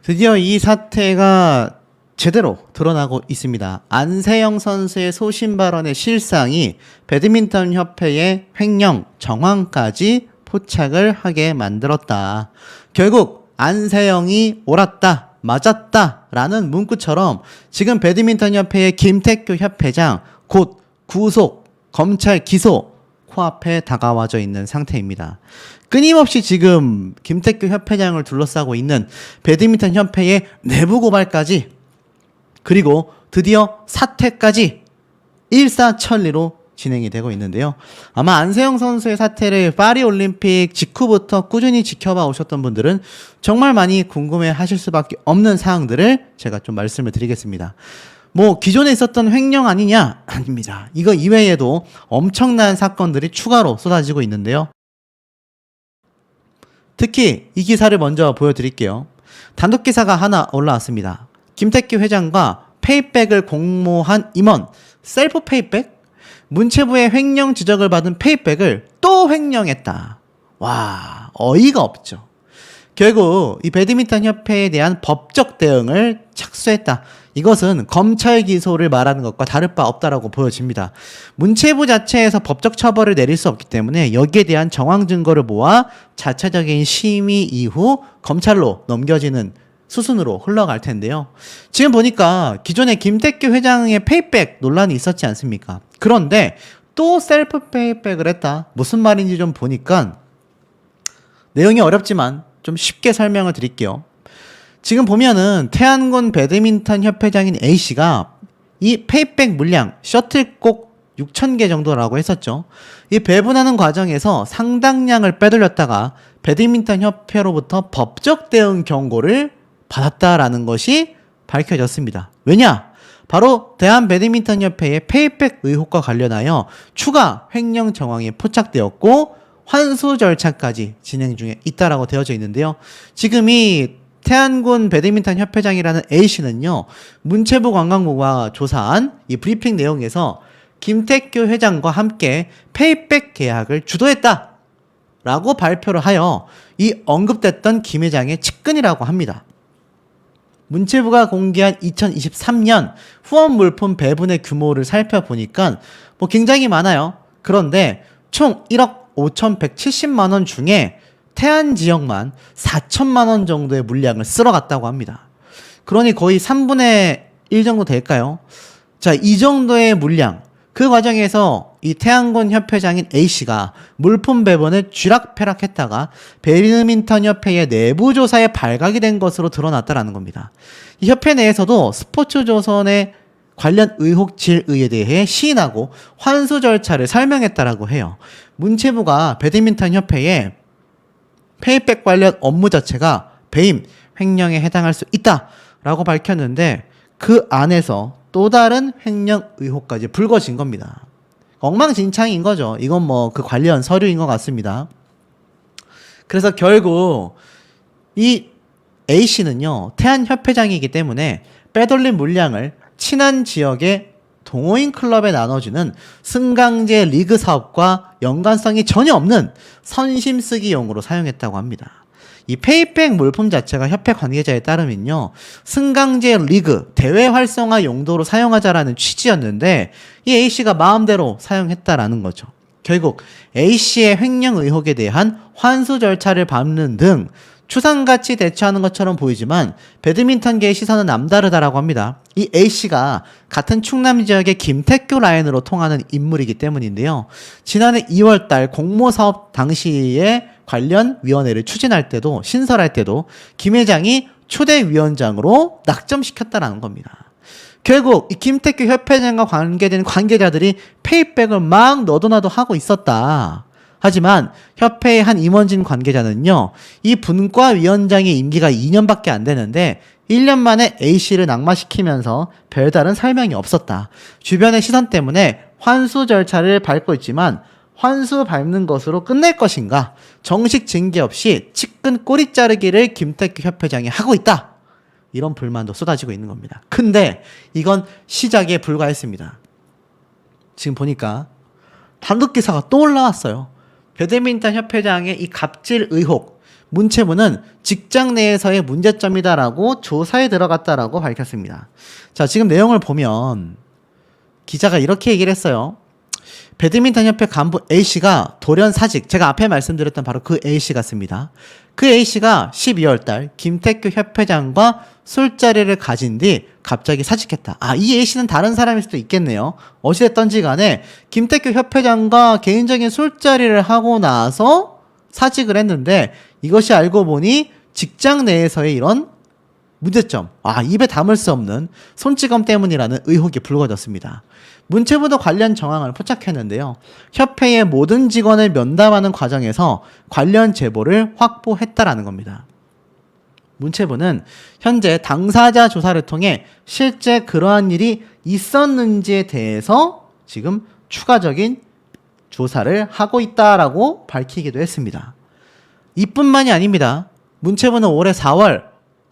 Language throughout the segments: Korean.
드디어 이 사태가 제대로 드러나고 있습니다. 안세영 선수의 소신 발언의 실상이 배드민턴 협회의 횡령 정황까지 포착을 하게 만들었다. 결국 안세영이 옳았다, 맞았다 라는 문구처럼 지금 배드민턴 협회의 김태규 협회장 곧 구속, 검찰 기소 코앞에 다가와져 있는 상태입니다. 끊임없이 지금 김태규 협회장을 둘러싸고 있는 배드민턴 협회의 내부 고발까지, 그리고 드디어 사퇴까지 일사천리로 진행이 되고 있는데요. 아마 안세영 선수의 사퇴를 파리올림픽 직후부터 꾸준히 지켜봐 오셨던 분들은 정말 많이 궁금해 하실 수밖에 없는 사항들을 제가 좀 말씀을 드리겠습니다. 뭐 기존에 있었던 횡령 아니냐? 아닙니다. 이거 이외에도 엄청난 사건들이 추가로 쏟아지고 있는데요. 특히 이 기사를 먼저 보여드릴게요. 단독 기사가 하나 올라왔습니다. 김태규 회장과 페이백을 공모한 임원, 셀프 페이백? 문체부의 횡령 지적을 받은 페이백을 또 횡령했다. 와, 어이가 없죠. 결국 이 배드민턴 협회에 대한 법적 대응을 착수했다. 이것은 검찰 기소를 말하는 것과 다를 바 없다라고 보여집니다. 문체부 자체에서 법적 처벌을 내릴 수 없기 때문에 여기에 대한 정황 증거를 모아 자체적인 심의 이후 검찰로 넘겨지는 수순으로 흘러갈 텐데요. 지금 보니까 기존에 김태규 회장의 페이백 논란이 있었지 않습니까? 그런데 또 셀프 페이백을 했다. 무슨 말인지 좀 보니까 내용이 어렵지만 좀 쉽게 설명을 드릴게요. 지금 보면은 태안군 배드민턴 협회장인 A씨가 이 페이백 물량 셔틀콕 6,000개 정도라고 했었죠. 이 배분하는 과정에서 상당량을 빼돌렸다가 배드민턴 협회로부터 법적 대응 경고를 받았다라는 것이 밝혀졌습니다. 왜냐? 바로 대한배드민턴협회의 페이백 의혹과 관련하여 추가 횡령 정황이 포착되었고 환수 절차까지 진행 중에 있다라고 되어져 있는데요. 지금 이 태안군 배드민턴 협회장이라는 A씨는요, 문체부 관광부가 조사한 이 브리핑 내용에서 김태규 회장과 함께 페이백 계약을 주도했다 라고 발표를 하여 이 언급됐던 김 회장의 측근이라고 합니다. 문체부가 공개한 2023년 후원 물품 배분의 규모를 살펴보니까 뭐 굉장히 많아요. 그런데 총 1억 5,170만 원 중에 태안 지역만 4천만 원 정도의 물량을 쓸어갔다고 합니다. 그러니 거의 3분의 1 정도 될까요? 자, 이 정도의 물량, 그 과정에서 이 태안군 협회장인 A씨가 물품 배분을 쥐락펴락했다가 배드민턴 협회의 내부 조사에 발각이 된 것으로 드러났다라는 겁니다. 이 협회 내에서도 스포츠조선의 관련 의혹 질의에 대해 시인하고 환수 절차를 설명했다라고 해요. 문체부가 배드민턴 협회에 페이백 관련 업무 자체가 배임, 횡령에 해당할 수 있다라고 밝혔는데 그 안에서 또 다른 횡령 의혹까지 불거진 겁니다. 엉망진창인 거죠. 이건 뭐 그 관련 서류인 것 같습니다. 그래서 결국 이 A씨는요, 태안협회장이기 때문에 빼돌린 물량을 친한 지역의 동호인 클럽에 나눠주는 승강제 리그 사업과 연관성이 전혀 없는 선심 쓰기용으로 사용했다고 합니다. 이 페이백 물품 자체가 협회 관계자에 따르면요, 승강제 리그 대회 활성화 용도로 사용하자라는 취지였는데 이 A씨가 마음대로 사용했다라는 거죠. 결국 A씨의 횡령 의혹에 대한 환수 절차를 밟는 등 추상같이 대처하는 것처럼 보이지만 배드민턴계의 시선은 남다르다라고 합니다. 이 A씨가 같은 충남 지역의 김태규 라인으로 통하는 인물이기 때문인데요. 지난해 2월달 공모사업 당시에 관련 위원회를 추진할 때도, 신설할 때도 김 회장이 초대위원장으로 낙점시켰다라는 겁니다. 결국 이 김태규 협회장과 관계된 관계자들이 페이백을 막 너도나도 하고 있었다. 하지만 협회의 한 임원진 관계자는요, 이 분과위원장의 임기가 2년밖에 안 되는데 1년 만에 A씨를 낙마시키면서 별다른 설명이 없었다. 주변의 시선 때문에 환수 절차를 밟고 있지만 환수 밟는 것으로 끝낼 것인가? 정식 징계 없이 측근 꼬리 자르기를 김태규 협회장이 하고 있다. 이런 불만도 쏟아지고 있는 겁니다. 근데 이건 시작에 불과했습니다. 지금 보니까 단독 기사가 또 올라왔어요. 배드민턴 협회장의 이 갑질 의혹, 문체부는 직장 내에서의 문제점이다라고 조사에 들어갔다라고 밝혔습니다. 자, 지금 내용을 보면 기자가 이렇게 얘기를 했어요. 배드민턴협회 간부 A씨가 돌연 사직, 제가 앞에 말씀드렸던 바로 그 A씨 같습니다. 그 A씨가 12월달 김태규 협회장과 술자리를 가진 뒤 갑자기 사직했다. 이 A씨는 다른 사람일 수도 있겠네요. 어찌됐던지 간에 김태규 협회장과 개인적인 술자리를 하고 나서 사직을 했는데, 이것이 알고 보니 직장 내에서의 이런 문제점, 입에 담을 수 없는 손찌검 때문이라는 의혹이 불거졌습니다. 문체부도 관련 정황을 포착했는데요. 협회의 모든 직원을 면담하는 과정에서 관련 제보를 확보했다라는 겁니다. 문체부는 현재 당사자 조사를 통해 실제 그러한 일이 있었는지에 대해서 지금 추가적인 조사를 하고 있다라고 밝히기도 했습니다. 이뿐만이 아닙니다. 문체부는 올해 4월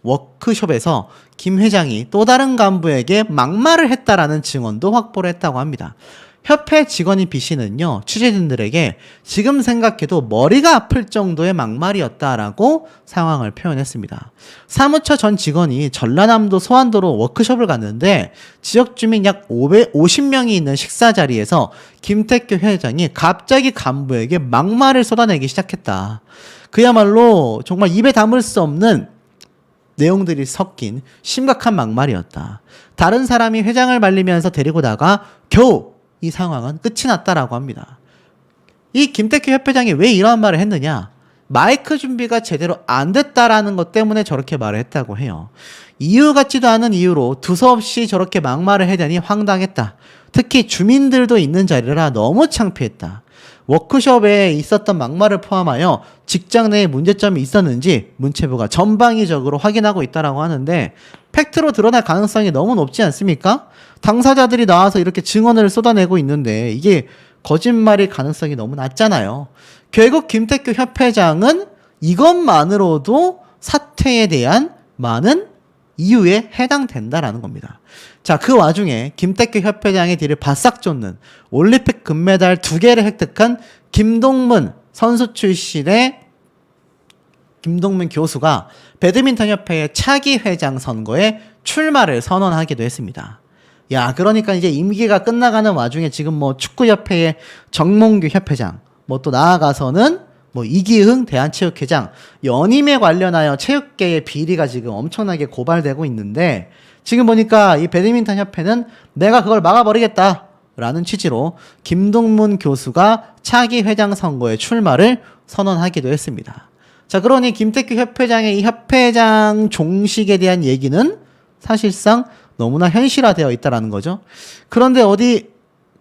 워크숍에서 김 회장이 또 다른 간부에게 막말을 했다라는 증언도 확보를 했다고 합니다. 협회 직원인 B 씨는요, 취재진들에게 지금 생각해도 머리가 아플 정도의 막말이었다라고 상황을 표현했습니다. 사무처 전 직원이 전라남도 소환도로 워크숍을 갔는데 지역 주민 약 550명이 있는 식사 자리에서 김태규 회장이 갑자기 간부에게 막말을 쏟아내기 시작했다. 그야말로 정말 입에 담을 수 없는 내용들이 섞인 심각한 막말이었다. 다른 사람이 회장을 말리면서 데리고 나가 겨우 이 상황은 끝이 났다라고 합니다. 이 김태규 협회장이 왜 이런 말을 했느냐? 마이크 준비가 제대로 안 됐다라는 것 때문에 저렇게 말을 했다고 해요. 이유 같지도 않은 이유로 두서없이 저렇게 막말을 해대니 황당했다. 특히 주민들도 있는 자리라 너무 창피했다. 워크숍에 있었던 막말을 포함하여 직장 내에 문제점이 있었는지 문체부가 전방위적으로 확인하고 있다라고 하는데, 팩트로 드러날 가능성이 너무 높지 않습니까? 당사자들이 나와서 이렇게 증언을 쏟아내고 있는데 이게 거짓말일 가능성이 너무 낮잖아요. 결국 김태규 협회장은 이것만으로도 사퇴에 대한 많은 이유에 해당된다라는 겁니다. 자, 그 와중에 김태규 협회장의 뒤를 바싹 쫓는 올림픽 금메달 2개를 획득한 김동문 선수 출신의 김동문 교수가 배드민턴협회의 차기 회장 선거에 출마를 선언하기도 했습니다. 그러니까 이제 임기가 끝나가는 와중에 지금 뭐 축구협회의 정몽규 협회장, 뭐 또 나아가서는 뭐 이기흥 대한체육회장, 연임에 관련하여 체육계의 비리가 지금 엄청나게 고발되고 있는데, 지금 보니까 이 배드민턴 협회는 내가 그걸 막아버리겠다라는 취지로 김동문 교수가 차기 회장 선거에 출마를 선언하기도 했습니다. 자, 그러니 김태규 협회장의 이 협회장 종식에 대한 얘기는 사실상 너무나 현실화되어 있다라는 거죠. 그런데 어디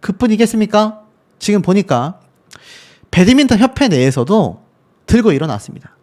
그뿐이겠습니까? 지금 보니까 배드민턴 협회 내에서도 들고 일어났습니다.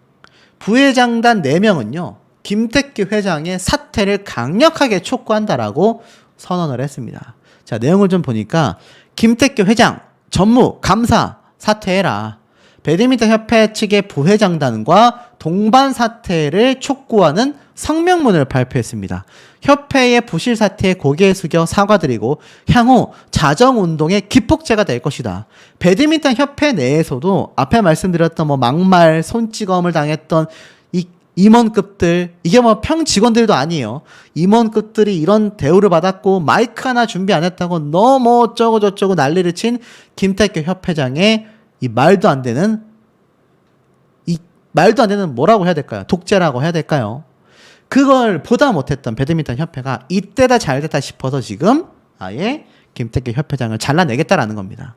부회장단 4명은요, 김태규 회장의 사퇴를 강력하게 촉구한다라고 선언을 했습니다. 자, 내용을 좀 보니까 김태규 회장, 전무, 감사 사퇴해라. 배드민턴 협회 측의 부회장단과 동반 사퇴를 촉구하는 성명문을 발표했습니다. 협회의 부실 사태에 고개 숙여 사과드리고 향후 자정운동의 기폭제가 될 것이다. 배드민턴 협회 내에서도 앞에 말씀드렸던 뭐 막말, 손찌검을 당했던 이 임원급들, 이게 뭐 평 직원들도 아니에요. 임원급들이 이런 대우를 받았고 마이크 하나 준비 안 했다고 너무 어쩌고 저쩌고 난리를 친 김태규 협회장의 이 말도 안 되는 뭐라고 해야 될까요? 독재라고 해야 될까요? 그걸 보다 못했던 배드민턴 협회가 이때다 잘됐다 싶어서 지금 아예 김태규 협회장을 잘라내겠다라는 겁니다.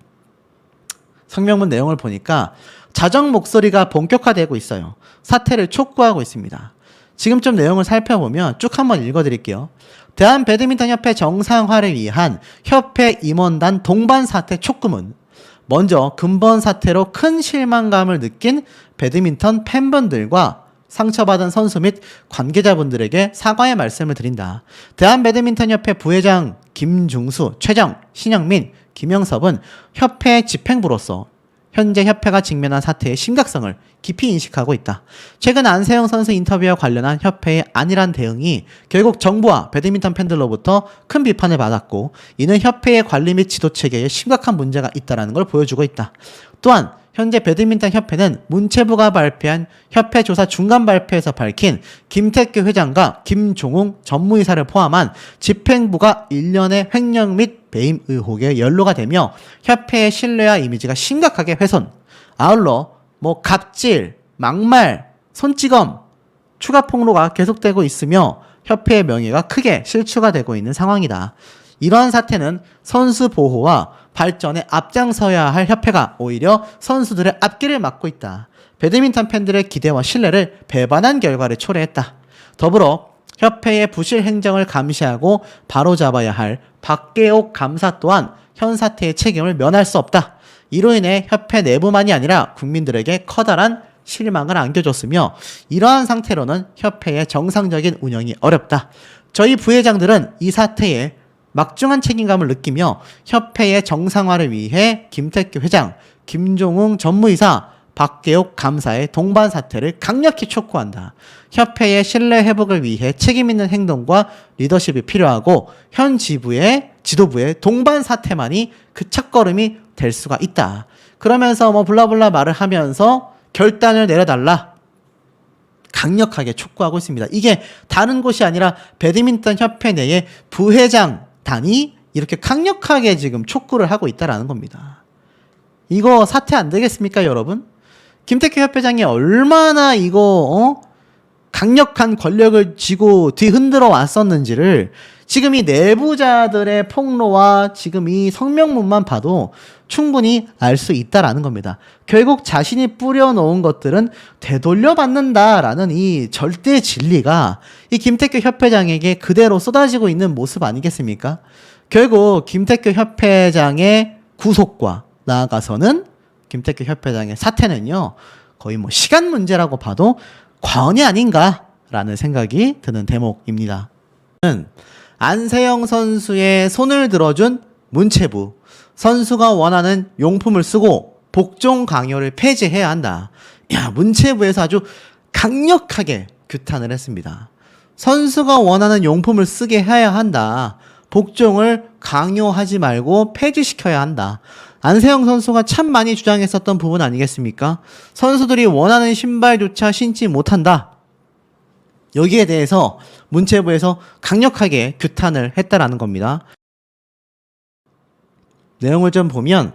성명문 내용을 보니까 자정 목소리가 본격화되고 있어요. 사퇴를 촉구하고 있습니다. 지금 좀 내용을 살펴보면 쭉 한번 읽어드릴게요. 대한배드민턴협회 정상화를 위한 협회 임원단 동반 사퇴 촉구문. 먼저 근본 사태로 큰 실망감을 느낀 배드민턴 팬분들과 상처받은 선수 및 관계자분들에게 사과의 말씀을 드린다. 대한배드민턴협회 부회장 김중수, 최정, 신영민, 김영섭은 협회 집행부로서 현재 협회가 직면한 사태의 심각성을 깊이 인식하고 있다. 최근 안세영 선수 인터뷰와 관련한 협회의 안일한 대응이 결국 정부와 배드민턴 팬들로부터 큰 비판을 받았고, 이는 협회의 관리 및 지도 체계에 심각한 문제가 있다는 걸 보여주고 있다. 또한 현재 배드민턴 협회는 문체부가 발표한 협회 조사 중간 발표에서 밝힌 김태규 회장과 김종웅 전무이사를 포함한 집행부가 일련의 횡령 및 배임 의혹에 연루가 되며 협회의 신뢰와 이미지가 심각하게 훼손. 아울러 갑질, 막말, 손찌검, 추가 폭로가 계속되고 있으며 협회의 명예가 크게 실추가 되고 있는 상황이다. 이러한 사태는 선수 보호와 발전에 앞장서야 할 협회가 오히려 선수들의 앞길을 막고 있다. 배드민턴 팬들의 기대와 신뢰를 배반한 결과를 초래했다. 더불어 협회의 부실 행정을 감시하고 바로잡아야 할 박계옥 감사 또한 현 사태의 책임을 면할 수 없다. 이로 인해 협회 내부만이 아니라 국민들에게 커다란 실망을 안겨줬으며 이러한 상태로는 협회의 정상적인 운영이 어렵다. 저희 부회장들은 이 사태에 막중한 책임감을 느끼며 협회의 정상화를 위해 김태규 회장, 김종웅 전무이사, 박계옥 감사의 동반 사퇴를 강력히 촉구한다. 협회의 신뢰 회복을 위해 책임 있는 행동과 리더십이 필요하고 현 지도부의 동반 사퇴만이 그 첫걸음이 될 수가 있다. 그러면서 블라블라 말을 하면서 결단을 내려달라. 강력하게 촉구하고 있습니다. 이게 다른 곳이 아니라 배드민턴 협회 내의 부회장단이 이렇게 강력하게 지금 촉구를 하고 있다라는 겁니다. 이거 사퇴 안 되겠습니까, 여러분? 김태규 협회장이 얼마나 이거 강력한 권력을 쥐고 뒤흔들어 왔었는지를 지금 이 내부자들의 폭로와 지금 이 성명문만 봐도 충분히 알 수 있다라는 겁니다. 결국 자신이 뿌려놓은 것들은 되돌려받는다라는 이 절대 진리가 이 김태규 협회장에게 그대로 쏟아지고 있는 모습 아니겠습니까? 결국 김태규 협회장의 구속과 나아가서는 김태규 협회장의 사퇴는요, 거의 시간 문제라고 봐도 과언이 아닌가라는 생각이 드는 대목입니다. 안세영 선수의 손을 들어준 문체부, 선수가 원하는 용품을 쓰고 복종 강요를 폐지해야 한다. 문체부에서 아주 강력하게 규탄을 했습니다. 선수가 원하는 용품을 쓰게 해야 한다. 복종을 강요하지 말고 폐지시켜야 한다. 안세영 선수가 참 많이 주장했었던 부분 아니겠습니까? 선수들이 원하는 신발조차 신지 못한다. 여기에 대해서 문체부에서 강력하게 규탄을 했다라는 겁니다. 내용을 좀 보면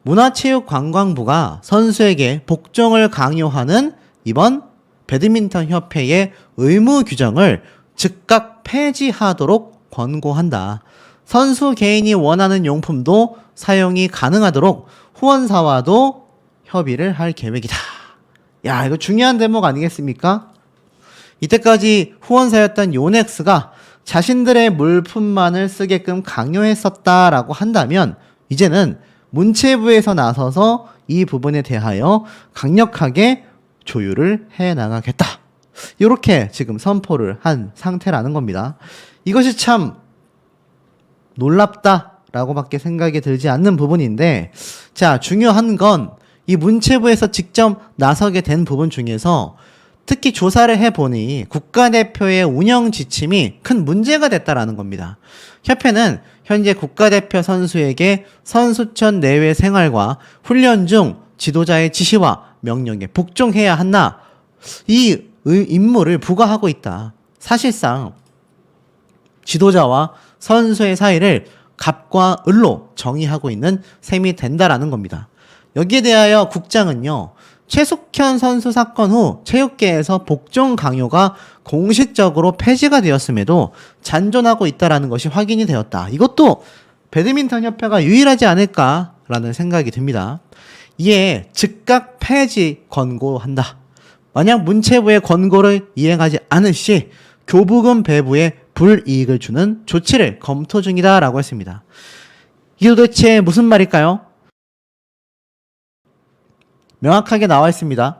문화체육관광부가 선수에게 복종을 강요하는 이번 배드민턴 협회의 의무 규정을 즉각 폐지하도록 권고한다. 선수 개인이 원하는 용품도 사용이 가능하도록 후원사와도 협의를 할 계획이다. 야, 이거 중요한 대목 아니겠습니까? 이때까지 후원사였던 요넥스가 자신들의 물품만을 쓰게끔 강요했었다라고 한다면 이제는 문체부에서 나서서 이 부분에 대하여 강력하게 조율을 해나가겠다. 이렇게 지금 선포를 한 상태라는 겁니다. 이것이 참 놀랍다라고 밖에 생각이 들지 않는 부분인데, 자, 중요한 건 이 문체부에서 직접 나서게 된 부분 중에서 특히 조사를 해보니 국가대표의 운영 지침이 큰 문제가 됐다라는 겁니다. 협회는 현재 국가대표 선수에게 선수촌 내외 생활과 훈련 중 지도자의 지시와 명령에 복종해야 한다. 이 임무를 부과하고 있다. 사실상 지도자와 선수의 사이를 갑과 을로 정의하고 있는 셈이 된다라는 겁니다. 여기에 대하여 국장은요, 최숙현 선수 사건 후 체육계에서 복종 강요가 공식적으로 폐지가 되었음에도 잔존하고 있다는 것이 확인이 되었다. 이것도 배드민턴 협회가 유일하지 않을까라는 생각이 듭니다. 이에 즉각 폐지 권고한다. 만약 문체부의 권고를 이행하지 않을 시 교부금 배부에 불이익을 주는 조치를 검토 중이다라고 했습니다. 이게 도대체 무슨 말일까요? 명확하게 나와 있습니다.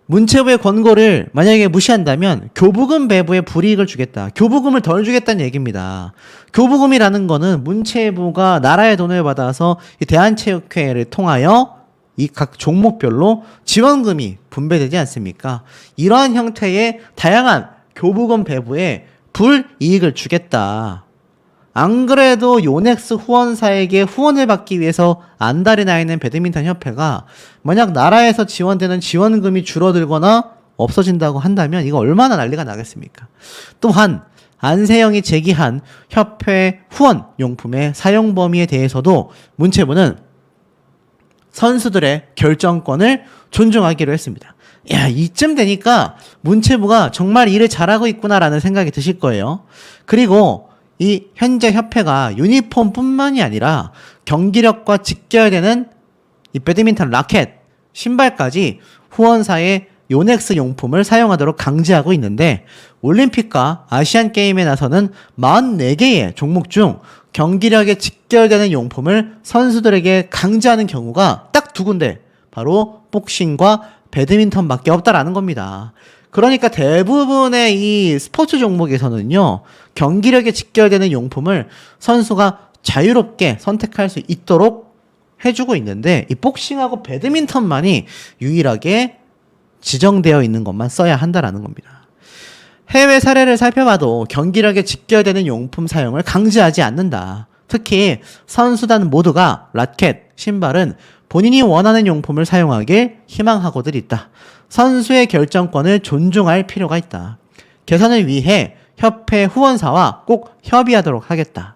문체부의 권고를 만약에 무시한다면 교부금 배부에 불이익을 주겠다. 교부금을 덜 주겠다는 얘기입니다. 교부금이라는 거는 문체부가 나라의 돈을 받아서 이 대한체육회를 통하여 이 각 종목별로 지원금이 분배되지 않습니까? 이러한 형태의 다양한 교부금 배부에 불이익을 주겠다. 안 그래도 요넥스 후원사에게 후원을 받기 위해서 안달이 나 있는 배드민턴 협회가 만약 나라에서 지원되는 지원금이 줄어들거나 없어진다고 한다면 이거 얼마나 난리가 나겠습니까? 또한 안세영이 제기한 협회 후원 용품의 사용 범위에 대해서도 문체부는 선수들의 결정권을 존중하기로 했습니다. 야, 이쯤 되니까 문체부가 정말 일을 잘하고 있구나라는 생각이 드실 거예요. 그리고 이 현재 협회가 유니폼뿐만이 아니라 경기력과 직결되는 이 배드민턴 라켓, 신발까지 후원사의 요넥스 용품을 사용하도록 강제하고 있는데 올림픽과 아시안게임에 나서는 44개의 종목 중 경기력에 직결되는 용품을 선수들에게 강제하는 경우가 딱 두 군데, 바로 복싱과 배드민턴밖에 없다라는 겁니다. 그러니까 대부분의 이 스포츠 종목에서는요, 경기력에 직결되는 용품을 선수가 자유롭게 선택할 수 있도록 해주고 있는데 이 복싱하고 배드민턴만이 유일하게 지정되어 있는 것만 써야 한다라는 겁니다. 해외 사례를 살펴봐도 경기력에 직결되는 용품 사용을 강제하지 않는다. 특히 선수단 모두가 라켓, 신발은 본인이 원하는 용품을 사용하길 희망하고들 있다. 선수의 결정권을 존중할 필요가 있다. 개선을 위해 협회 후원사와 꼭 협의하도록 하겠다.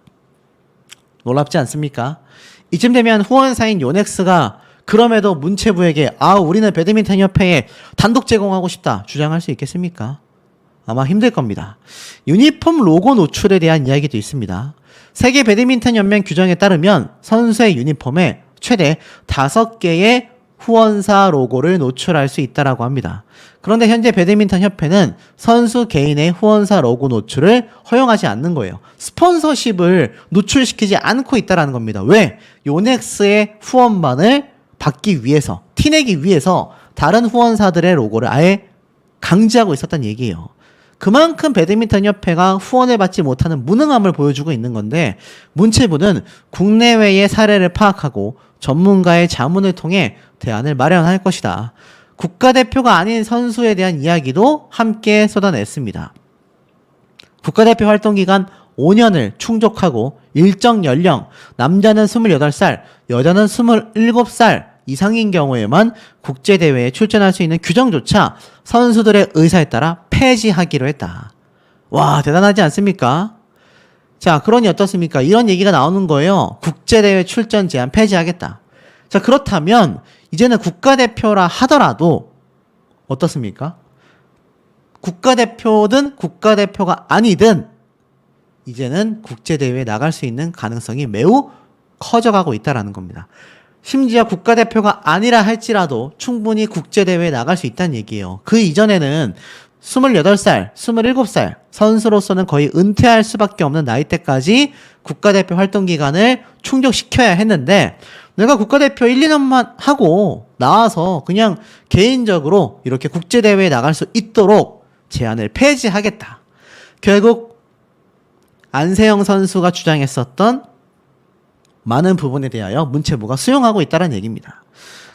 놀랍지 않습니까? 이쯤 되면 후원사인 요넥스가 그럼에도 문체부에게 우리는 배드민턴 협회에 단독 제공하고 싶다 주장할 수 있겠습니까? 아마 힘들 겁니다. 유니폼 로고 노출에 대한 이야기도 있습니다. 세계 배드민턴 연맹 규정에 따르면 선수의 유니폼에 최대 5개의 후원사 로고를 노출할 수 있다라고 합니다. 그런데 현재 배드민턴 협회는 선수 개인의 후원사 로고 노출을 허용하지 않는 거예요. 스폰서십을 노출시키지 않고 있다라는 겁니다. 왜? 요넥스의 후원반을 받기 위해서, 티내기 위해서 다른 후원사들의 로고를 아예 강제하고 있었단 얘기예요. 그만큼 배드민턴 협회가 후원을 받지 못하는 무능함을 보여주고 있는 건데 문체부는 국내외의 사례를 파악하고 전문가의 자문을 통해 대안을 마련할 것이다. 국가대표가 아닌 선수에 대한 이야기도 함께 쏟아냈습니다. 국가대표 활동기간 5년을 충족하고 일정 연령, 남자는 28살, 여자는 27살 이상인 경우에만 국제대회에 출전할 수 있는 규정조차 선수들의 의사에 따라 폐지하기로 했다. 와, 대단하지 않습니까? 자, 그러니 어떻습니까? 이런 얘기가 나오는 거예요. 국제대회 출전 제한 폐지하겠다. 자, 그렇다면 이제는 국가대표라 하더라도 어떻습니까? 국가대표든 국가대표가 아니든 이제는 국제대회에 나갈 수 있는 가능성이 매우 커져가고 있다는 겁니다. 심지어 국가대표가 아니라 할지라도 충분히 국제대회에 나갈 수 있다는 얘기예요. 그 이전에는 28살, 27살 선수로서는 거의 은퇴할 수밖에 없는 나이대까지 국가대표 활동 기간을 충족시켜야 했는데 내가 국가대표 1, 2년만 하고 나와서 그냥 개인적으로 이렇게 국제대회에 나갈 수 있도록 제한을 폐지하겠다. 결국 안세영 선수가 주장했었던 많은 부분에 대하여 문체부가 수용하고 있다는 얘기입니다.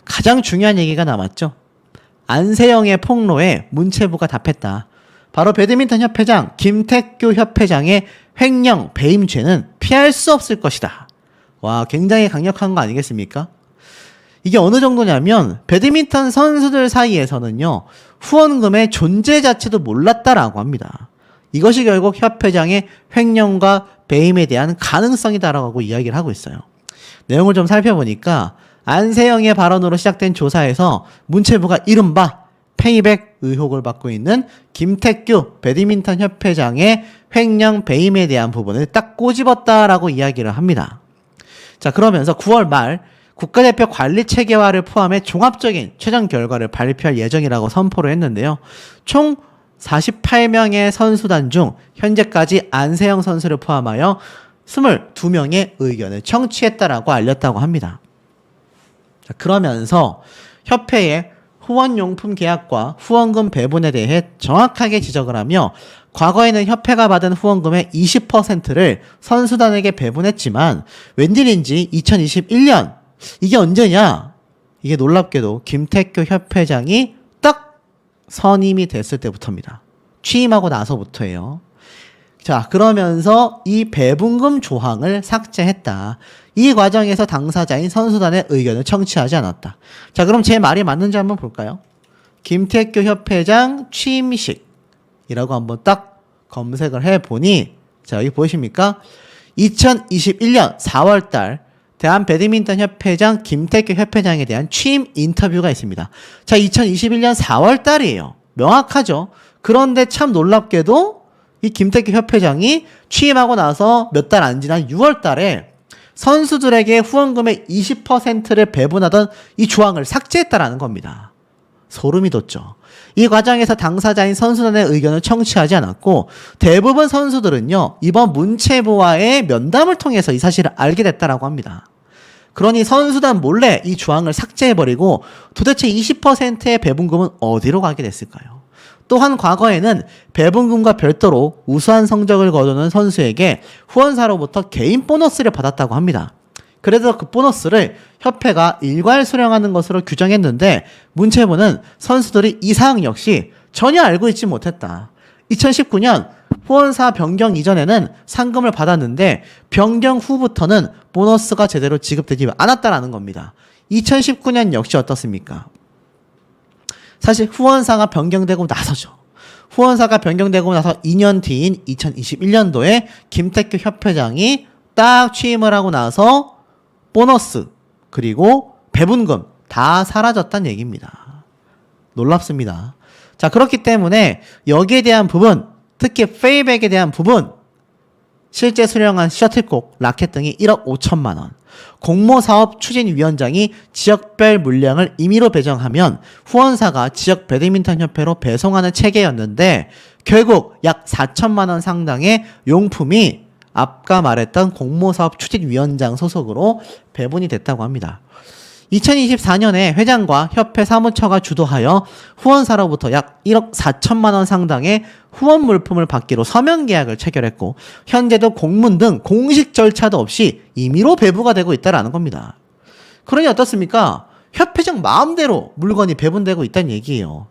가장 중요한 얘기가 남았죠. 안세영의 폭로에 문체부가 답했다. 바로 배드민턴 협회장 김택규 협회장의 횡령 배임죄는 피할 수 없을 것이다. 와, 굉장히 강력한 거 아니겠습니까? 이게 어느 정도냐면 배드민턴 선수들 사이에서는요, 후원금의 존재 자체도 몰랐다라고 합니다. 이것이 결국 협회장의 횡령과 배임에 대한 가능성이다라고 이야기를 하고 있어요. 내용을 좀 살펴보니까 안세영의 발언으로 시작된 조사에서 문체부가 이른바 페이백 의혹을 받고 있는 김택규 배드민턴 협회장의 횡령 배임에 대한 부분을 딱 꼬집었다라고 이야기를 합니다. 자, 그러면서 9월 말 국가대표 관리 체계화를 포함해 종합적인 최종 결과를 발표할 예정이라고 선포를 했는데요. 총 48명의 선수단 중 현재까지 안세영 선수를 포함하여 22명의 의견을 청취했다라고 알렸다고 합니다. 자, 그러면서 협회의 후원용품 계약과 후원금 배분에 대해 정확하게 지적을 하며 과거에는 협회가 받은 후원금의 20%를 선수단에게 배분했지만 웬일인지 2021년 이게 언제냐? 이게 놀랍게도 김택규 협회장이 딱 선임이 됐을 때부터입니다. 취임하고 나서부터예요. 자, 그러면서 이 배분금 조항을 삭제했다. 이 과정에서 당사자인 선수단의 의견을 청취하지 않았다. 자, 그럼 제 말이 맞는지 한번 볼까요? 김태규 협회장 취임식이라고 한번 딱 검색을 해보니, 자, 여기 보이십니까? 2021년 4월달 대한배드민턴협회장 김태규 협회장에 대한 취임 인터뷰가 있습니다. 자, 2021년 4월달이에요. 명확하죠? 그런데 참 놀랍게도 이 김태규 협회장이 취임하고 나서 몇 달 안 지난 6월달에 선수들에게 후원금의 20%를 배분하던 이 조항을 삭제했다라는 겁니다. 소름이 돋죠. 이 과정에서 당사자인 선수단의 의견을 청취하지 않았고 대부분 선수들은요, 이번 문체부와의 면담을 통해서 이 사실을 알게 됐다라고 합니다. 그러니 선수단 몰래 이 조항을 삭제해버리고 도대체 20%의 배분금은 어디로 가게 됐을까요? 또한 과거에는 배분금과 별도로 우수한 성적을 거두는 선수에게 후원사로부터 개인 보너스를 받았다고 합니다. 그래서 그 보너스를 협회가 일괄 수령하는 것으로 규정했는데 문체부는 선수들이 이 사항 역시 전혀 알고 있지 못했다. 2019년 후원사 변경 이전에는 상금을 받았는데 변경 후부터는 보너스가 제대로 지급되지 않았다라는 겁니다. 2019년 역시 어떻습니까? 사실 후원사가 변경되고 나서죠. 후원사가 변경되고 나서 2년 뒤인 2021년도에 김태규 협회장이 딱 취임을 하고 나서 보너스 그리고 배분금 다 사라졌다는 얘기입니다. 놀랍습니다. 자, 그렇기 때문에 여기에 대한 부분, 특히 페이백에 대한 부분, 실제 수령한 셔틀콕, 라켓 등이 1억 5천만 원, 공모사업 추진위원장이 지역별 물량을 임의로 배정하면 후원사가 지역 배드민턴협회로 배송하는 체계였는데 결국 약 4천만 원 상당의 용품이 아까 말했던 공모사업 추진위원장 소속으로 배분이 됐다고 합니다. 2024년에 회장과 협회 사무처가 주도하여 후원사로부터 약 1억 4천만 원 상당의 후원 물품을 받기로 서면 계약을 체결했고 현재도 공문 등 공식 절차도 없이 임의로 배부가 되고 있다는 겁니다. 그러니 어떻습니까? 협회장 마음대로 물건이 배분되고 있다는 얘기예요.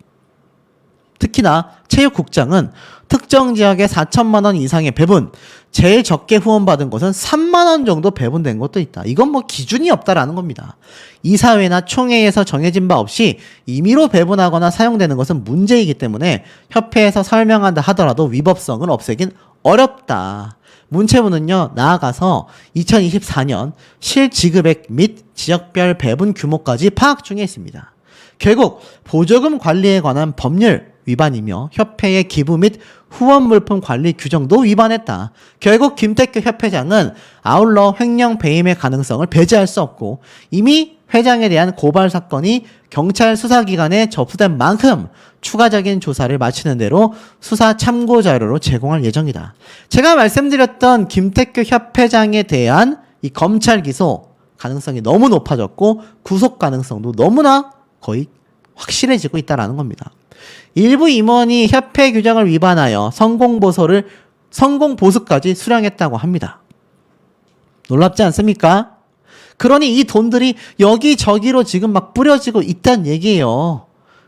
특히나 체육국장은 특정 지역에 4천만 원 이상의 배분, 제일 적게 후원받은 곳은 3만 원 정도 배분된 것도 있다. 이건 뭐 기준이 없다라는 겁니다. 이사회나 총회에서 정해진 바 없이 임의로 배분하거나 사용되는 것은 문제이기 때문에 협회에서 설명한다 하더라도 위법성을 없애긴 어렵다. 문체부는요, 나아가서 2024년 실지급액 및 지역별 배분 규모까지 파악 중에 있습니다. 결국 보조금 관리에 관한 법률 위반이며 협회의 기부 및 후원 물품 관리 규정도 위반했다. 결국 김태규 협회장은 아울러 횡령 배임의 가능성을 배제할 수 없고 이미 회장에 대한 고발 사건이 경찰 수사기관에 접수된 만큼 추가적인 조사를 마치는 대로 수사 참고 자료로 제공할 예정이다. 제가 말씀드렸던 김태규 협회장에 대한 이 검찰 기소 가능성이 너무 높아졌고 구속 가능성도 너무나 거의 확실해지고 있다는 겁니다. 일부 임원이 협회 규정을 위반하여 성공보수까지 수령했다고 합니다. 놀랍지 않습니까? 그러니 이 돈들이 여기저기로 지금 막 뿌려지고 있다는 얘기예요.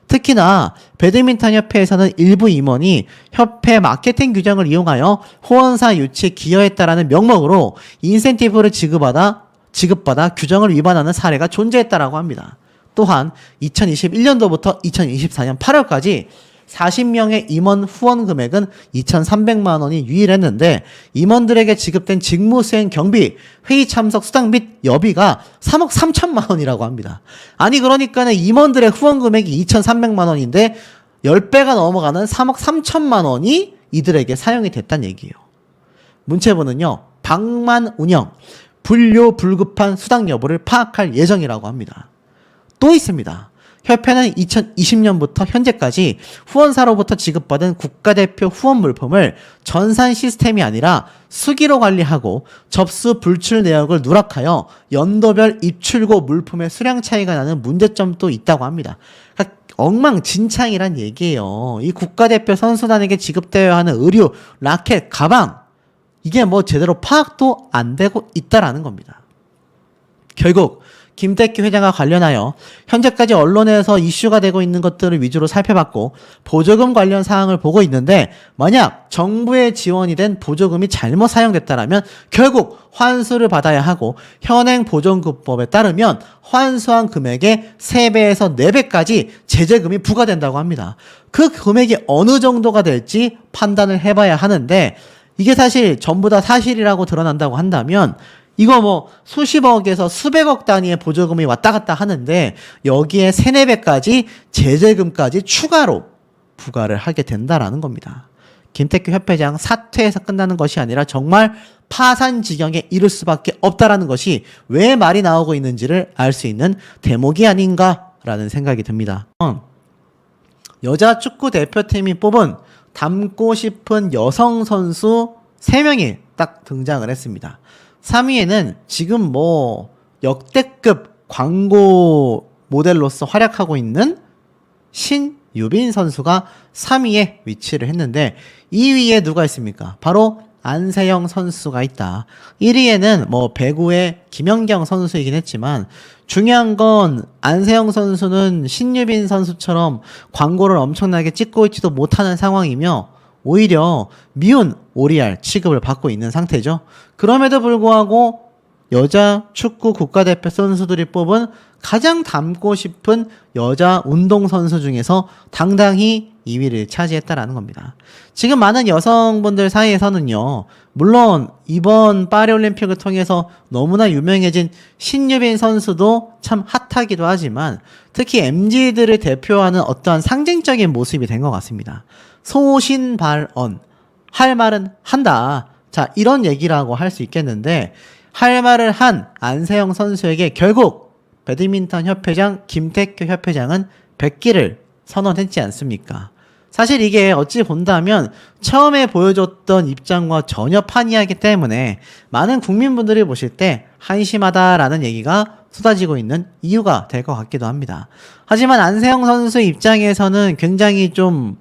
특히나 배드민턴협회에서는 일부 임원이 협회 마케팅 규정을 이용하여 후원사 유치에 기여했다라는 명목으로 인센티브를 지급받아 규정을 위반하는 사례가 존재했다라고 합니다. 또한 2021년도부터 2024년 8월까지 40명의 임원 후원 금액은 2,300만 원이 유일했는데 임원들에게 지급된 직무수행 경비, 회의 참석 수당 및 여비가 3억 3천만 원이라고 합니다. 아니 그러니까는 임원들의 후원 금액이 2,300만 원인데 10배가 넘어가는 3억 3천만 원이 이들에게 사용이 됐다는 얘기예요. 문체부는요, 방만 운영, 불료 불급한 수당 여부를 파악할 예정이라고 합니다. 또 있습니다. 협회는 2020년부터 현재까지 후원사로부터 지급받은 국가대표 후원 물품을 전산 시스템이 아니라 수기로 관리하고 접수 불출 내역을 누락하여 연도별 입출고 물품의 수량 차이가 나는 문제점도 있다고 합니다. 그러니까 엉망진창이란 얘기예요. 이 국가대표 선수단에게 지급되어야 하는 의류, 라켓, 가방 이게 뭐 제대로 파악도 안 되고 있다라는 겁니다. 결국 김택규 회장과 관련하여 현재까지 언론에서 이슈가 되고 있는 것들을 위주로 살펴봤고 보조금 관련 사항을 보고 있는데 만약 정부의 지원이 된 보조금이 잘못 사용됐다라면 결국 환수를 받아야 하고 현행 보존금법에 따르면 환수한 금액의 3배에서 4배까지 제재금이 부과된다고 합니다. 그 금액이 어느 정도가 될지 판단을 해봐야 하는데 이게 사실 전부 다 사실이라고 드러난다고 한다면 이거 뭐 수십억에서 수백억 단위의 보조금이 왔다 갔다 하는데 여기에 3, 4배까지 제재금까지 추가로 부과를 하게 된다라는 겁니다. 김택규 협회장 사퇴해서 끝나는 것이 아니라 정말 파산 지경에 이를 수밖에 없다라는 것이 왜 말이 나오고 있는지를 알 수 있는 대목이 아닌가라는 생각이 듭니다. 여자 축구 대표팀이 뽑은 닮고 싶은 여성 선수 3명이 딱 등장을 했습니다. 3위에는 지금 뭐 역대급 광고 모델로서 활약하고 있는 신유빈 선수가 3위에 위치를 했는데 2위에 누가 있습니까? 바로 안세영 선수가 있다. 1위에는 뭐 배구의 김연경 선수이긴 했지만 중요한 건 안세영 선수는 신유빈 선수처럼 광고를 엄청나게 찍고 있지도 못하는 상황이며 오히려 미운 오리알 취급을 받고 있는 상태죠. 그럼에도 불구하고 여자 축구 국가대표 선수들이 뽑은 가장 닮고 싶은 여자 운동선수 중에서 당당히 2위를 차지했다라는 겁니다. 지금 많은 여성분들 사이에서는요, 물론 이번 파리올림픽을 통해서 너무나 유명해진 신유빈 선수도 참 핫하기도 하지만 특히 MZ들을 대표하는 어떠한 상징적인 모습이 된 것 같습니다. 소신발언, 할 말은 한다. 자, 이런 얘기라고 할 수 있겠는데 할 말을 한 안세영 선수에게 결국 배드민턴 협회장 김택규 협회장은 100기를 선언했지 않습니까? 사실 이게 어찌 본다면 처음에 보여줬던 입장과 전혀 판이하기 때문에 많은 국민분들이 보실 때 한심하다라는 얘기가 쏟아지고 있는 이유가 될 것 같기도 합니다. 하지만 안세영 선수 입장에서는 굉장히 좀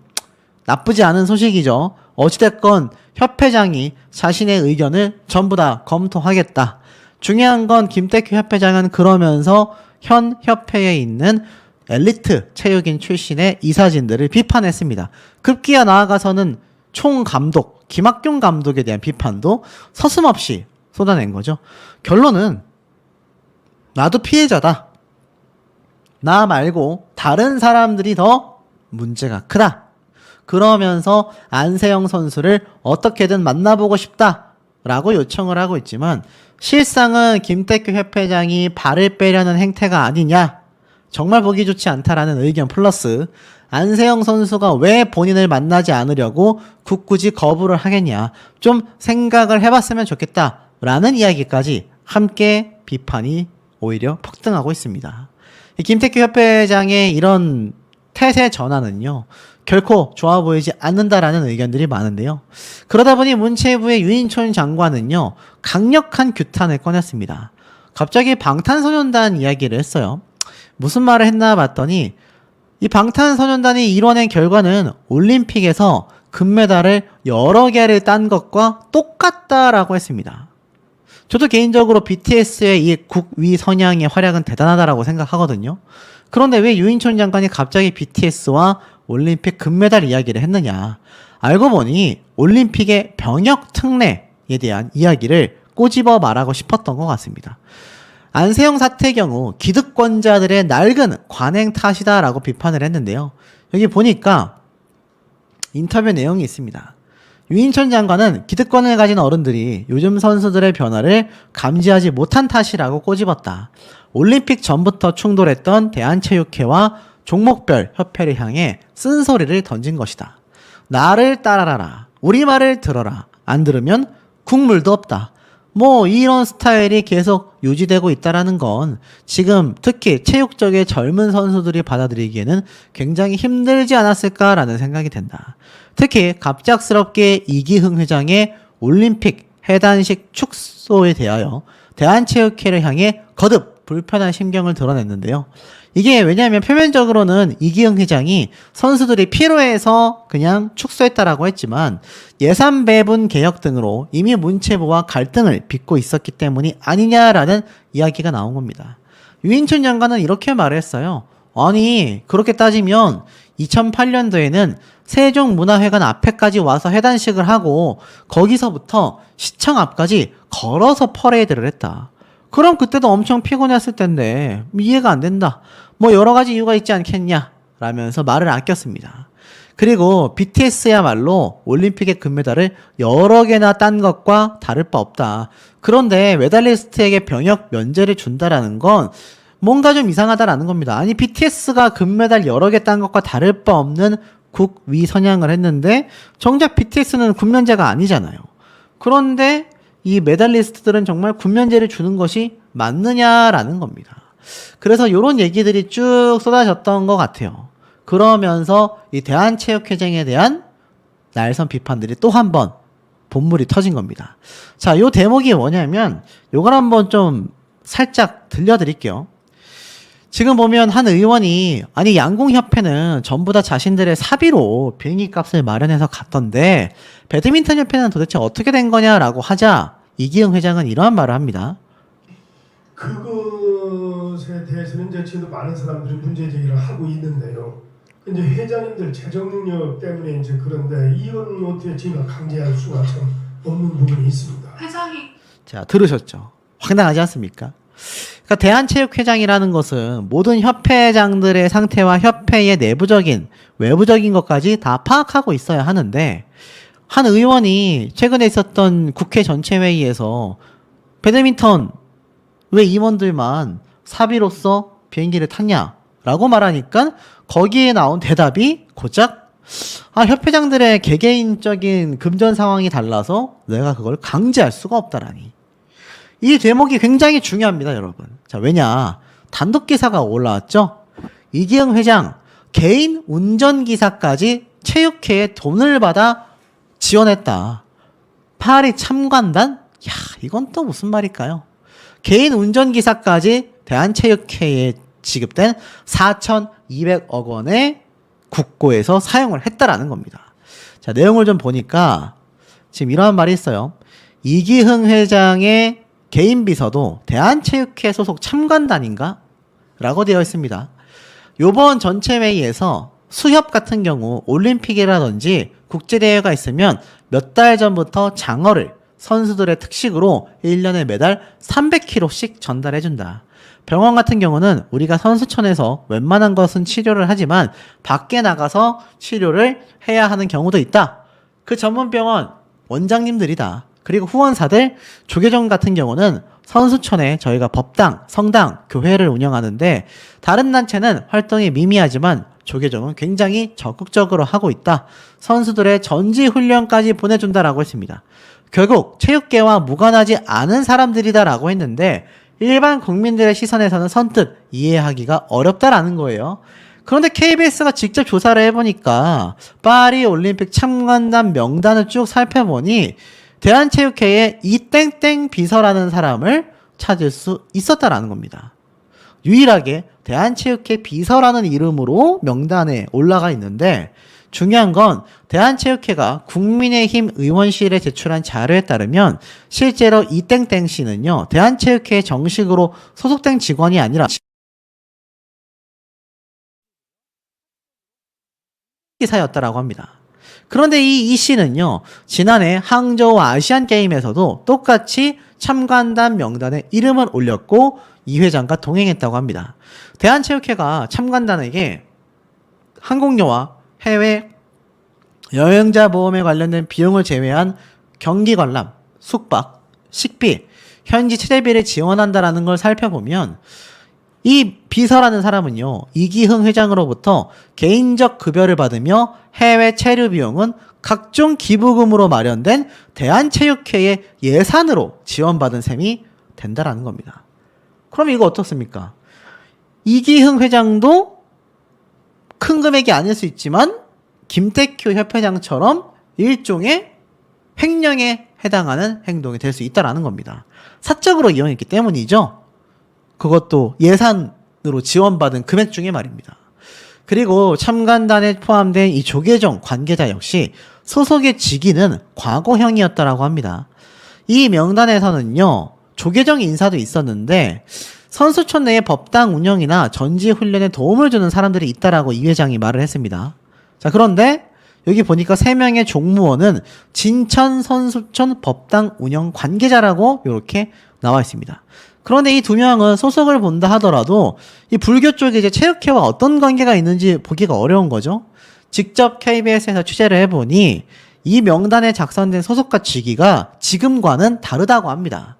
나쁘지 않은 소식이죠. 어찌됐건 협회장이 자신의 의견을 전부 다 검토하겠다. 중요한 건 김택규 협회장은 그러면서 현 협회에 있는 엘리트 체육인 출신의 이사진들을 비판했습니다. 급기야 나아가서는 총감독, 김학경 감독에 대한 비판도 서슴없이 쏟아낸 거죠. 결론은 나도 피해자다. 나 말고 다른 사람들이 더 문제가 크다. 그러면서 안세영 선수를 어떻게든 만나보고 싶다라고 요청을 하고 있지만 실상은 김택규 협회장이 발을 빼려는 행태가 아니냐, 정말 보기 좋지 않다라는 의견 플러스 안세영 선수가 왜 본인을 만나지 않으려고 굳굳이 거부를 하겠냐, 좀 생각을 해봤으면 좋겠다라는 이야기까지 함께 비판이 오히려 폭등하고 있습니다. 김택규 협회장의 이런 태세 전환은요, 결코 좋아 보이지 않는다라는 의견들이 많은데요. 그러다 보니 문체부의 유인촌 장관은요, 강력한 규탄을 꺼냈습니다. 갑자기 방탄소년단 이야기를 했어요. 무슨 말을 했나 봤더니 이 방탄소년단이 이뤄낸 결과는 올림픽에서 금메달을 여러 개를 딴 것과 똑같다라고 했습니다. 저도 개인적으로 BTS의 이 국위 선양의 활약은 대단하다라고 생각하거든요. 그런데 왜 유인촌 장관이 갑자기 BTS와 올림픽 금메달 이야기를 했느냐. 알고 보니 올림픽의 병역 특례에 대한 이야기를 꼬집어 말하고 싶었던 것 같습니다. 안세영 사태의 경우 기득권자들의 낡은 관행 탓이다라고 비판을 했는데요. 여기 보니까 인터뷰 내용이 있습니다. 유인촌 장관은 기득권을 가진 어른들이 요즘 선수들의 변화를 감지하지 못한 탓이라고 꼬집었다. 올림픽 전부터 충돌했던 대한체육회와 종목별 협회를 향해 쓴소리를 던진 것이다. 나를 따라라. 우리 말을 들어라. 안 들으면 국물도 없다. 뭐 이런 스타일이 계속 유지되고 있다라는 건 지금 특히 체육 쪽의 젊은 선수들이 받아들이기에는 굉장히 힘들지 않았을까라는 생각이 든다. 특히 갑작스럽게 이기흥 회장의 올림픽 해단식 축소에 대하여 대한체육회를 향해 거듭 불편한 심경을 드러냈는데요. 이게 왜냐하면 표면적으로는 이기흥 회장이 선수들이 피로해서 그냥 축소했다라고 했지만 예산 배분 개혁 등으로 이미 문체부와 갈등을 빚고 있었기 때문이 아니냐라는 이야기가 나온 겁니다. 유인춘 장관은 이렇게 말했어요. 아니, 그렇게 따지면 2008년도에는 세종문화회관 앞에까지 와서 회단식을 하고 거기서부터 시청 앞까지 걸어서 퍼레이드를 했다. 그럼 그때도 엄청 피곤했을 텐데 이해가 안 된다. 뭐 여러 가지 이유가 있지 않겠냐 라면서 말을 아꼈습니다. 그리고 BTS야말로 올림픽의 금메달을 여러 개나 딴 것과 다를 바 없다. 그런데 메달리스트에게 병역 면제를 준다라는 건 뭔가 좀 이상하다라는 겁니다. 아니, BTS가 금메달 여러 개 딴 것과 다를 바 없는 국위 선양을 했는데 정작 BTS는 군면제가 아니잖아요. 그런데 이 메달리스트들은 정말 군면제를 주는 것이 맞느냐라는 겁니다. 그래서 이런 얘기들이 쭉 쏟아졌던 것 같아요. 그러면서 이 대한체육회장에 대한 날선 비판들이 또 한 번 본물이 터진 겁니다. 자, 요 대목이 뭐냐면 요걸 한번 좀 살짝 들려드릴게요. 지금 보면 한 의원이 아니 양궁협회는 전부 다 자신들의 사비로 비행기 값을 마련해서 갔던데 배드민턴 협회는 도대체 어떻게 된 거냐라고 하자 이기흥 회장은 이러한 말을 합니다. 그것에 대해서는 이제 지금도 많은 사람들이 문제 제기를 하고 있는데요. 이제 회장님들 재정 능력 때문에 이제 그런데 이건 어떻게 저희가 강제할 수가 참 없는 부분이 있습니다. 회장이 자, 들으셨죠? 황당하지 않습니까? 그러니까 대한체육회장이라는 것은 모든 협회장들의 상태와 협회의 내부적인 외부적인 것까지 다 파악하고 있어야 하는데 한 의원이 최근에 있었던 국회 전체 회의에서 배드민턴 왜 임원들만 사비로서 비행기를 탔냐라고 말하니까 거기에 나온 대답이 고작 협회장들의 개개인적인 금전 상황이 달라서 내가 그걸 강제할 수가 없다라니. 이 대목이 굉장히 중요합니다, 여러분. 자, 왜냐? 단독 기사가 올라왔죠? 이기흥 회장 개인 운전기사까지 체육회에 돈을 받아 지원했다. 파리 참관단? 야, 이건 또 무슨 말일까요? 개인 운전기사까지 대한체육회에 지급된 4,200억 원의 국고에서 사용을 했다라는 겁니다. 자, 내용을 좀 보니까 지금 이러한 말이 있어요. 이기흥 회장의 개인 비서도 대한체육회 소속 참관단인가? 라고 되어 있습니다. 요번 전체 회의에서 수협 같은 경우 올림픽이라든지 국제대회가 있으면 몇 달 전부터 장어를 선수들의 특식으로 1년에 매달 300kg씩 전달해준다. 병원 같은 경우는 우리가 선수촌에서 웬만한 것은 치료를 하지만 밖에 나가서 치료를 해야 하는 경우도 있다. 그 전문 병원 원장님들이다. 그리고 후원사들, 조계종 같은 경우는 선수촌에 저희가 법당, 성당, 교회를 운영하는데 다른 단체는 활동이 미미하지만 조계종은 굉장히 적극적으로 하고 있다. 선수들의 전지 훈련까지 보내준다라고 했습니다. 결국 체육계와 무관하지 않은 사람들이다라고 했는데 일반 국민들의 시선에서는 선뜻 이해하기가 어렵다라는 거예요. 그런데 KBS가 직접 조사를 해보니까 파리 올림픽 참관단 명단을 쭉 살펴보니 대한체육회에 이땡땡 비서라는 사람을 찾을 수 있었다라는 겁니다. 유일하게 대한체육회 비서라는 이름으로 명단에 올라가 있는데 중요한 건 대한체육회가 국민의힘 의원실에 제출한 자료에 따르면 실제로 이땡땡 씨는요, 대한체육회에 정식으로 소속된 직원이 아니라 기사였다라고 합니다. 그런데 이 씨는요, 지난해 항저우 아시안 게임에서도 똑같이 참관단 명단에 이름을 올렸고 이 회장과 동행했다고 합니다. 대한체육회가 참관단에게 항공료와 해외 여행자 보험에 관련된 비용을 제외한 경기 관람, 숙박, 식비, 현지 체재비를 지원한다라는 걸 살펴보면 이 비서라는 사람은요, 이기흥 회장으로부터 개인적 급여를 받으며 해외 체류 비용은 각종 기부금으로 마련된 대한체육회의 예산으로 지원받은 셈이 된다라는 겁니다. 그럼 이거 어떻습니까? 이기흥 회장도 큰 금액이 아닐 수 있지만 김태큐 협회장처럼 일종의 횡령에 해당하는 행동이 될 수 있다라는 겁니다. 사적으로 이용했기 때문이죠. 그것도 예산으로 지원받은 금액 중에 말입니다. 그리고 참관단에 포함된 이 조계종 관계자 역시 소속의 직위는 과거형이었다라고 합니다. 이 명단에서는요, 조계종 인사도 있었는데 선수촌 내에 법당 운영이나 전지 훈련에 도움을 주는 사람들이 있다라고 이 회장이 말을 했습니다. 자, 그런데 여기 보니까 3명의 종무원은 진천 선수촌 법당 운영 관계자라고 이렇게 나와 있습니다. 그런데 이 2명은 소속을 본다 하더라도 이 불교 쪽에 이제 체육회와 어떤 관계가 있는지 보기가 어려운 거죠. 직접 KBS에서 취재를 해보니 이 명단에 작성된 소속과 직위가 지금과는 다르다고 합니다.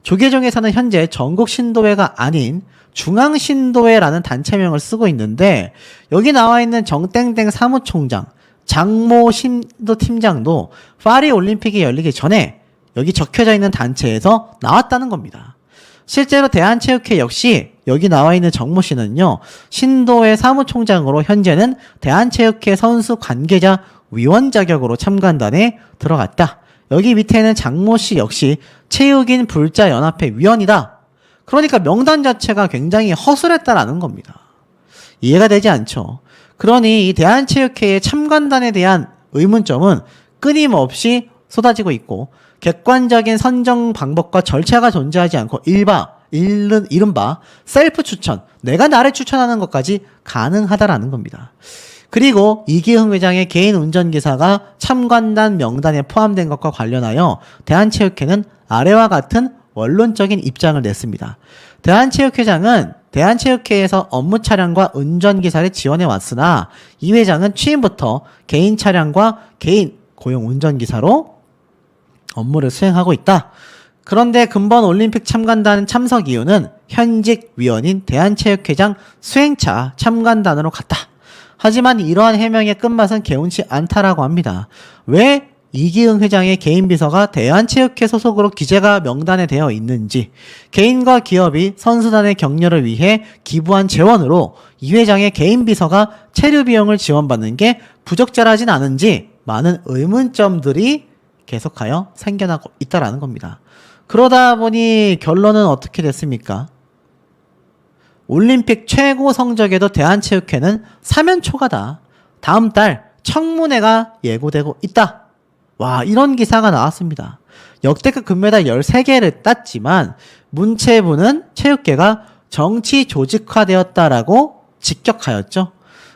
조계종에서는 현재 전국 신도회가 아닌 중앙신도회라는 단체명을 쓰고 있는데 여기 나와 있는 정땡땡 사무총장, 장모 신도팀장도 파리 올림픽이 열리기 전에 여기 적혀져 있는 단체에서 나왔다는 겁니다. 실제로 대한체육회 역시 여기 나와 있는 정모 씨는요, 신도회 사무총장으로 현재는 대한체육회 선수 관계자 위원 자격으로 참관단에 들어갔다. 여기 밑에는 장모 씨 역시 체육인 불자 연합회 위원이다. 그러니까 명단 자체가 굉장히 허술했다라는 겁니다. 이해가 되지 않죠. 그러니 이 대한체육회의 참관단에 대한 의문점은 끊임없이 쏟아지고 있고 객관적인 선정 방법과 절차가 존재하지 않고 이른바 셀프 추천, 내가 나를 추천하는 것까지 가능하다라는 겁니다. 그리고 이기흥 회장의 개인 운전기사가 참관단 명단에 포함된 것과 관련하여 대한체육회는 아래와 같은 원론적인 입장을 냈습니다. 대한체육회장은 대한체육회에서 업무 차량과 운전기사를 지원해 왔으나 이 회장은 취임부터 개인 차량과 개인 고용 운전기사로 업무를 수행하고 있다. 그런데 근본 올림픽 참관단 참석 이유는 현직 위원인 대한체육회장 수행차 참관단으로 갔다. 하지만 이러한 해명의 끝맛은 개운치 않다라고 합니다. 왜 이기흥 회장의 개인 비서가 대한체육회 소속으로 기재가 명단에 되어 있는지, 개인과 기업이 선수단의 격려를 위해 기부한 재원으로 이 회장의 개인 비서가 체류 비용을 지원받는 게 부적절하진 않은지 많은 의문점들이 계속하여 생겨나고 있다라는 겁니다. 그러다 보니 결론은 어떻게 됐습니까? 올림픽 최고 성적에도 대한체육회는 사면 초과다. 다음 달 청문회가 예고되고 있다. 와, 이런 기사가 나왔습니다. 역대급 금메달 13개를 땄지만 문체부는 체육계가 정치 조직화되었다라고 직격하였죠.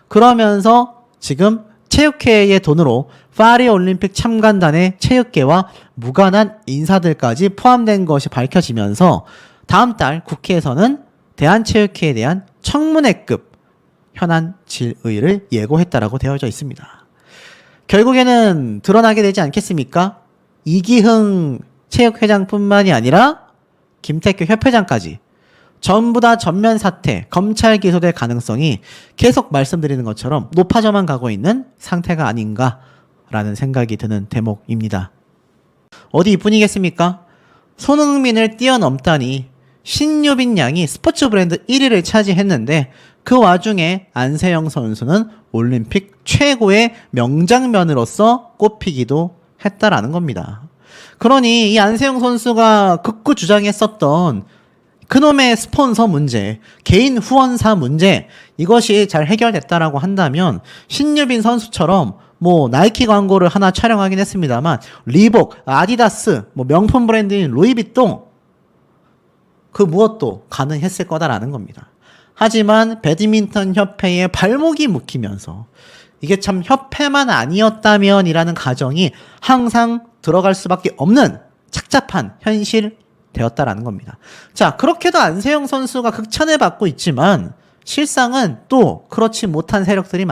그러면서 지금 체육회의 돈으로 파리 올림픽 참관단의 체육계와 무관한 인사들까지 포함된 것이 밝혀지면서 다음 달 국회에서는 대한체육회에 대한 청문회급 현안 질의를 예고했다라고 되어져 있습니다. 결국에는 드러나게 되지 않겠습니까? 이기흥 체육회장뿐만이 아니라 김태규 협회장까지 전부 다 전면 사퇴, 검찰 기소될 가능성이 계속 말씀드리는 것처럼 높아져만 가고 있는 상태가 아닌가라는 생각이 드는 대목입니다. 어디 이뿐이겠습니까? 손흥민을 뛰어넘다니 신유빈 양이 스포츠 브랜드 1위를 차지했는데 그 와중에 안세영 선수는 올림픽 최고의 명장면으로서 꼽히기도 했다라는 겁니다. 그러니 이 안세영 선수가 극구 주장했었던 그놈의 스폰서 문제, 개인 후원사 문제, 이것이 잘 해결됐다라고 한다면 신유빈 선수처럼 뭐 나이키 광고를 하나 촬영하긴 했습니다만 리복, 아디다스, 뭐 명품 브랜드인 루이비통 그 무엇도 가능했을 거다라는 겁니다. 하지만 배드민턴 협회의 발목이 묶이면서 이게 참 협회만 아니었다면 이라는 가정이 항상 들어갈 수밖에 없는 착잡한 현실 되었다라는 겁니다. 자, 그렇게도 안세영 선수가 극찬을 받고 있지만 실상은 또 그렇지 못한 세력들이